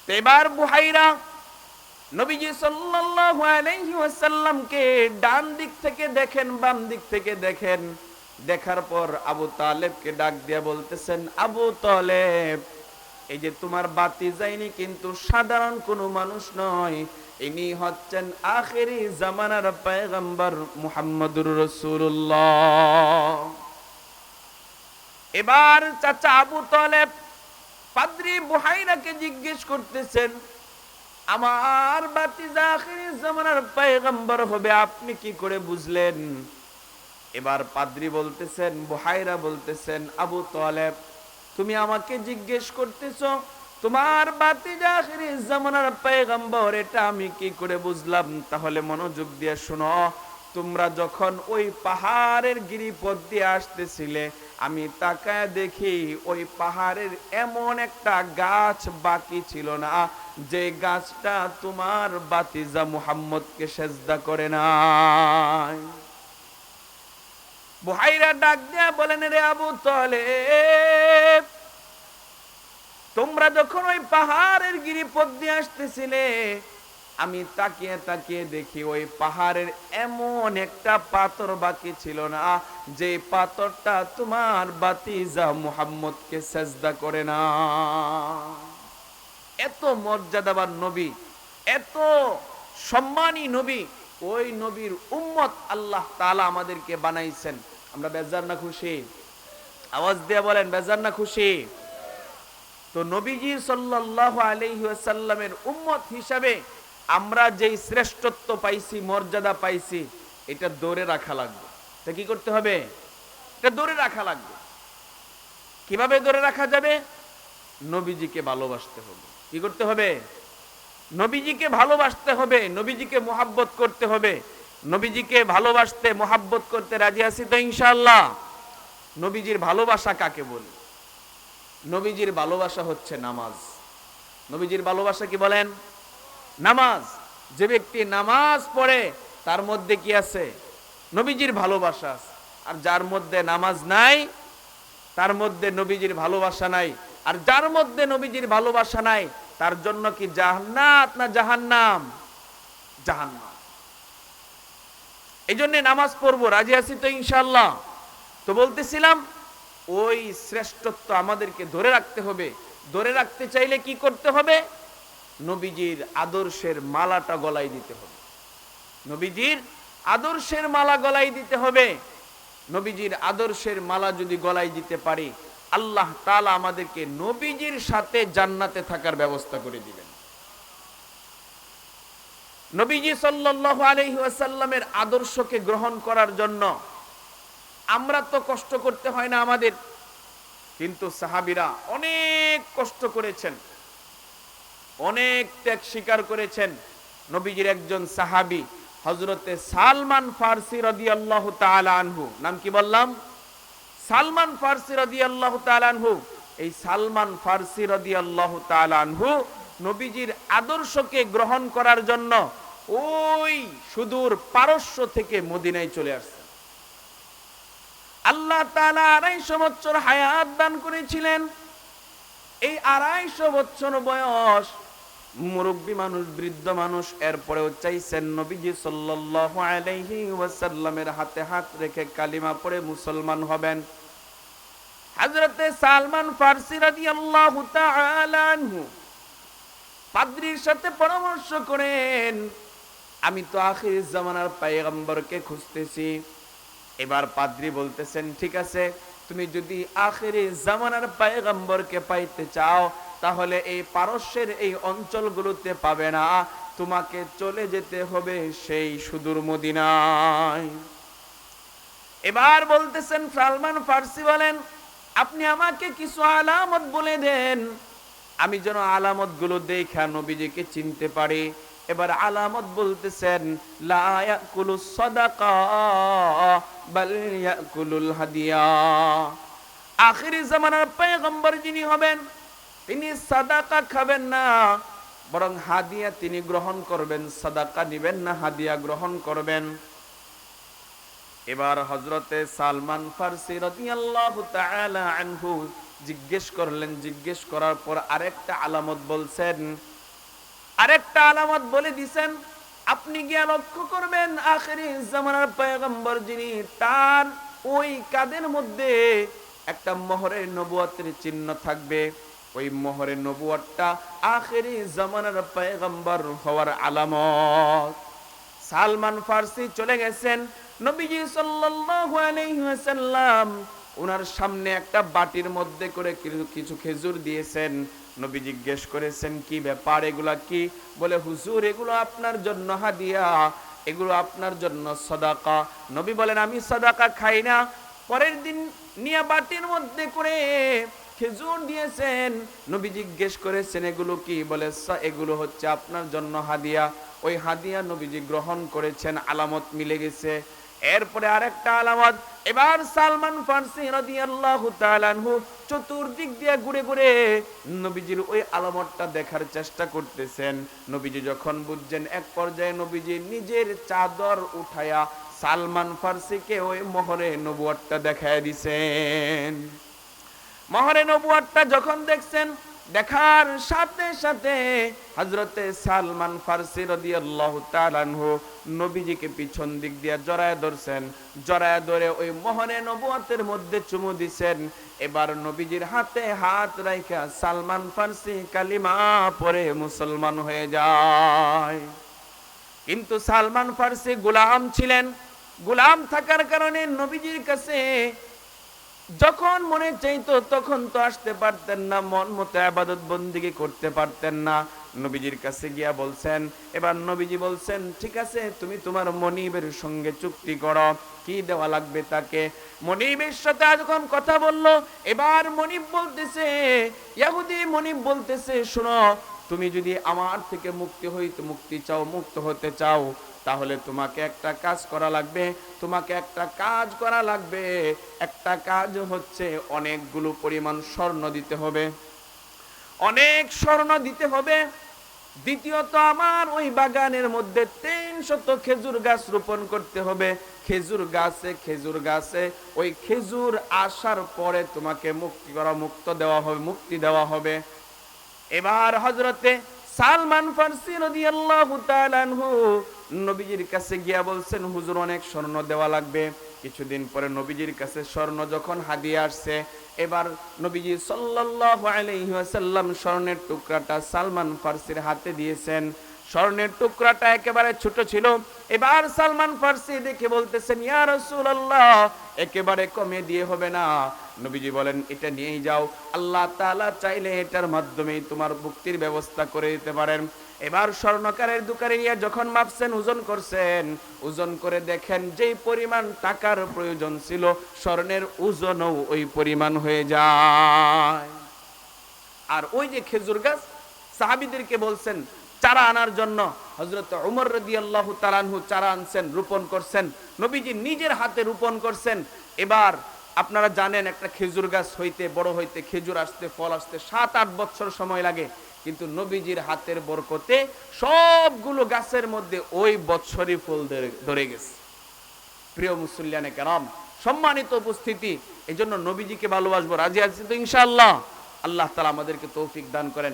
এবার বুহাইরা নবীজি সাল্লাল্লাহু আলাইহি ওয়াসাল্লামকে ডান দিক থেকে দেখেন, বাম দিক থেকে দেখেন। দেখার পর আবু তালেবকে ডাক দিয়ে বলতেছেন, আবু তালেব, এই যে তোমার বাতি যায়নি কিন্তু সাধারণ কোনো মানুষ নয়, ইনি হচ্ছেন আখেরি জামানার পয়গম্বর মুহাম্মদুর রাসূলুল্লাহ। এবার চাচা আবু তালেব পাদ্রী বুহাইরাকে জিজ্ঞেস করতেছেন, আমার বাতিজা আখেরি জামানার পয়গম্বর হবে, আপনি কি করে বুঝলেন? এবার পাদ্রী বলতেছেন, বুহাইরা বলতেছেন, আবু তালেব, তুমি আমাকে জিজ্ঞেস করতেছো তোমার বাতিজা আখেরি জামানার পয়গম্বর, এটা আমি কি করে বুঝলাম? তাহলে মনোযোগ দিয়ে শোনো। তোমরা যখন ওই পাহাড়ের গিরিপথ দিয়ে আসতেছিলে, আমি তাকায় দেখি ওই পাহাড়ের এমন একটা গাছ বাকি ছিল না যে গাছটা তোমার বাতিজা মুহাম্মদকে সেজদা করে নাই। বুহাইরা ডাক দিয়া বলেন, রে আবু তালেব, তোমরা যখন ওই পাহাড়ের গিরিপথ দিয়ে আসতেছিলে, আমি তাকিয়ে তাকিয়ে দেখি ওই পাহাড়ের এমন একটা পাথর বাকি ছিল না যে পাথরটা তোমার বাতিজা মুহাম্মদকে সেজদা করে না। এত মর্যাদাবান নবী, এত সম্মানী নবী, ওই নবীর উম্মত আল্লাহ তাআলা আমাদেরকে বানাইছেন। আমরা বেজার না খুশি? আওয়াজ দিয়ে বলেন, বেজার না খুশি? তো নবীজি সাল্লাল্লাহু আলাইহি ওয়াসাল্লামের উম্মত হিসাবে আমরা যেই শ্রেষ্ঠত্ব পাইছি, মর্যাদা পাইছি, এটা ধরে রাখা লাগবে। তা কি করতে হবে? এটা ধরে রাখা লাগবে। কিভাবে ধরে রাখা যাবে? নবীজিকে ভালোবাসতে হবে। কি করতে হবে? নবীজিকে ভালোবাসতে হবে, নবীজিকে মুহাব্বত করতে হবে। নবীজিকে ভালোবাসতে, মুহাব্বত করতে রাজি আছি তো ইনশাআল্লাহ? নবীজির ভালোবাসা কাকে বলি? নবীজির ভালোবাসা হচ্ছে নামাজ। নবীজির ভালোবাসা কি বলেন? নামাজ। যে ব্যক্তি নামাজ পড়ে তার মধ্যে কি আছে? নবীজির ভালোবাসা আছে। আর যার মধ্যে নামাজ নাই তার মধ্যে নবীজির ভালোবাসা নাই। আর যার মধ্যে নবীজির ভালোবাসা নাই তার জন্য কি জান্নাত না জাহান্নাম? জাহান্নাম। এই জন্য নামাজ পড়বো, রাজি আছি তো ইনশাআল্লাহ? তো বলতেছিলাম, ওই শ্রেষ্ঠত্ব আমাদেরকে ধরে রাখতে হবে। ধরে রাখতে চাইলে কি করতে হবে? নবীজির আদর্শের মালাটা গলায় দিতে হবে। নবীজির আদর্শের মালা গলায় দিতে হবে। নবীজির আদর্শের মালা যদি গলায় দিতে পারি, আল্লাহ তাআলা আমাদেরকে নবীজির সাথে জান্নাতে থাকার ব্যবস্থা করে দিবেন। নবীজি সাল্লাল্লাহু আলাইহি ওয়াসাল্লামের আদর্শকে গ্রহণ করার জন্য আমরা তো কষ্ট করতে হয় না আমাদের, কিন্তু সাহাবীরা অনেক কষ্ট করেছেন, অনেক ত্যাগ স্বীকার করেছেন। নবীজির একজন সাহাবী হযরতে সালমান ফারসি রাদিয়াল্লাহু তাআলা আনহু, নাম কি বললাম? সালমান ফারসি রাদিয়াল্লাহু তাআলা আনহু। এই সালমান ফারসি রাদিয়াল্লাহু তাআলা আনহু নবীজির আদর্শকে গ্রহণ করার জন্য ওই সুদূর পারস্য থেকে মদিনায় চলে আসছে। আল্লাহ তাআলা ২৫০ বছর হায়াত দান করেছিলেন। এই ২৫০ বছর বয়স, মুরব্বী মানুষ, বৃদ্ধ মানুষ, এরপরেও চাইছেন নবীজি সাল্লাল্লাহু আলাইহি ওয়াসাল্লামের হাতে হাত রেখে কালিমা পড়ে মুসলমান হবেন। হযরতে সালমান ফারসি রাদিয়াল্লাহু তাআলা আনহু পাদ্রীর সাথে পরামর্শ করেন, আমি তো আখির জামানার পয়গম্বরকে খুঁজতেছি। এবার পাদ্রী বলতেছেন, ঠিক আছে, তুমি যদি আখিরি জামানার পয়গম্বরকে পাইতে চাও তাহলে এই পারস্যের এই অঞ্চলগুলোতে পাবে না, তোমাকে চলে যেতে হবে সেই সুদূর মদিনায়। এবার বলতেছেন সালমান ফারসি বলেন, আপনি আমাকে কিছু আলামত বলে দেন, আমি যেন আলামতগুলো দেখে নবীজিকে চিনতে পারি। এবার আলামত বলতেছেন, লা ইয়াকুলুস সাদাকা বাল ইয়াকুলুল হাদিয়া। আখিরি জামানার পয়গম্বর যিনি হবেন তিনি সাদাকা খাবেন না, বরং হাদিয়া তিনি গ্রহণ করবেন। সাদাকা নেবেন না, হাদিয়া গ্রহণ করবেন। এবার হযরতে সালমান ফারসি রাদিয়াল্লাহু তাআলা আনহু জিজ্ঞেস করলেন, জিজ্ঞেস করার পর আরেকটা আলামত বলছেন, আরেকটা আলামত বলে দিছেন, আপনি গিয়া লক্ষ্য করবেন আখিরি জামানার পয়গম্বর যিনি, তার ওই কাঁধের মধ্যে একটা মোহরে নবুয়তের চিহ্ন থাকবে। ওই মোহরে নবুয়তটা আখিরি জামানার পয়গম্বর হওয়ার আলামত। সালমান ফার্সি চলে গেছেন, নবীজি সাল্লাল্লাহু আলাইহি ওয়াসাল্লাম ওনার সামনে একটা বাটির মধ্যে করে কিছু খেজুর দিয়েছেন। নবী জিজ্ঞেস করেছেন, কি ব্যাপার, এগুলা কি? বলে, হুজুর, এগুলো আপনার জন্য হাদিয়া, এগুলো আপনার জন্য সাদাকা। নবী বলেন, আমি সাদাকা খাই না। পরের দিন নিয়ে বাটির মধ্যে করে খেজুর দিয়েছেন। নবী জিজ্ঞেস করেছেন, এগুলো কি? বলে, এগুলো হচ্ছে আপনার জন্য হাদিয়া। ওই হাদিয়া নবীজি গ্রহণ করেছেন, আলামত মিলে গেছে। এরপরে আরেকটা আলামত, এবার সালমান ফার্সি রাদিয়াল্লাহু তাআলা আনহু চতুর্দিক দিয়ে ঘুরে ঘুরে নবীজির ওই আলামতটা দেখার চেষ্টা করতেছেন। নবীজি যখন বুঝছেন, এক পর্যায়ে নবীজি নিজের চাদর উঠায়া সালমান ফার্সিকে ওই মোহরে নবুয়তটা দেখায় দিছেন। মোহরে নবুয়তটা যখন দেখছেন, দেখার সাথে সাথে হযরতে সালমান ফার্সি রাদিয়াল্লাহু তাআলা আনহু নবীজিকে পিছন দিক দিয়ে জড়ায় ধরছেন। জড়ায় ধরে ওই মোহরে নবুয়তের মধ্যে চুমু দিছেন। এবার নবীজির হাতে হাত রাইখা সালমান ফার্সি কালিমা পড়ে মুসলমান হয়ে যায়। কিন্তু সালমান ফার্সি গোলাম ছিলেন। গোলাম থাকার কারণে নবীজির কাছে যখন মনে চাইতো তখন তো আসতে পারতেন না, মন মতো ইবাদত বন্দেগী করতে পারতেন না। নবীজির কাছে গিয়া বলছেন, এবার নবীজি বলছেন, ঠিক আছে, তুমি তোমার মনিবের সঙ্গে চুক্তি করো, কি দেওয়া লাগবে তাকে। মনিবের সাথে যখন কথা বললো, এবার মনিব বলতেছে, ইহুদি মনিব বলতেছে, শোনো, তুমি যদি আমার থেকে মুক্তি চাও, মুক্ত হতে চাও, তাহলে তোমাকে একটা কাজ করা লাগবে। তোমাকে একটা কাজ করা লাগবে। একটা কাজ হচ্ছে অনেকগুলো পরিমাণ স্বর্ণ দিতে হবে, অনেক স্বর্ণ দিতে হবে। দ্বিতীয়ত, আমার ওই বাগানের মধ্যে 300 খেজুর গাছ রোপণ করতে হবে। খেজুর গাছে ওই খেজুর আসার পরে তোমাকে মুক্তি দেওয়া হবে। এবার হযরতে সালমান ফার্সি রাদিয়াল্লাহু তাআলা আনহু নবীজির কাছে গিয়া বলছেন, হুজুর, অনেক স্বর্ণ দেওয়া লাগবে। কিছুদিন পরে নবীজির কাছে স্বর্ণ যখন হাদিয়া আসছে, এবার নবীজি সাল্লাল্লাহু আলাইহি ওয়াসাল্লাম স্বর্ণের টুকরাটা সালমান ফার্সির হাতে দিয়েছেন। স্বর্ণের টুকরাটা একেবারে ছোট ছিল। এবার সালমান ফার্সি দেখে বলতেছেন, ইয়া রাসূলুল্লাহ, একেবারে কমে দিয়ে হবে না। নবীজি বলেন, এটা নিয়েই যাও, আল্লাহ তাআলা চাইলে এটার মাধ্যমেই তোমার মুক্তির ব্যবস্থা করে দিতে পারেন। এবার স্বর্ণকারের দোকানে গিয়ে যখন মাপছেন, ওজন করছেন, ওজন করে দেখেন যেই পরিমাণ টাকার প্রয়োজন ছিল, স্বর্ণের ওজনও ওই পরিমাণ হয়ে যায়। আর ওই যে খেজুর গাছ, সাহাবীদেরকে বলছেন চারা আনার জন্য। হযরত ওমর রাদিয়াল্লাহু তাআলা আনহু চারা আনছেন, রোপণ করছেন, নবীজি নিজের হাতে রোপণ করছেন। এবার আপনারা জানেন, একটা খেজুর গাছ হইতে, বড় হইতে, খেজুর আসতে, ফল আসতে 7-8 বছর সময় লাগে। কিন্তু নবীজির হাতের বরকতে সবগুলো গাছের মধ্যে ওই বছরই ফুল ধরে গেছে। প্রিয় মুসল্লিয়ানে কেরাম, সম্মানিত উপস্থিতি, এই জন্য নবীজিকে ভালোবাসবো, রাজি আছি তো ইনশাআল্লাহ? আল্লাহ তাআলা আমাদেরকে তৌফিক দান করেন।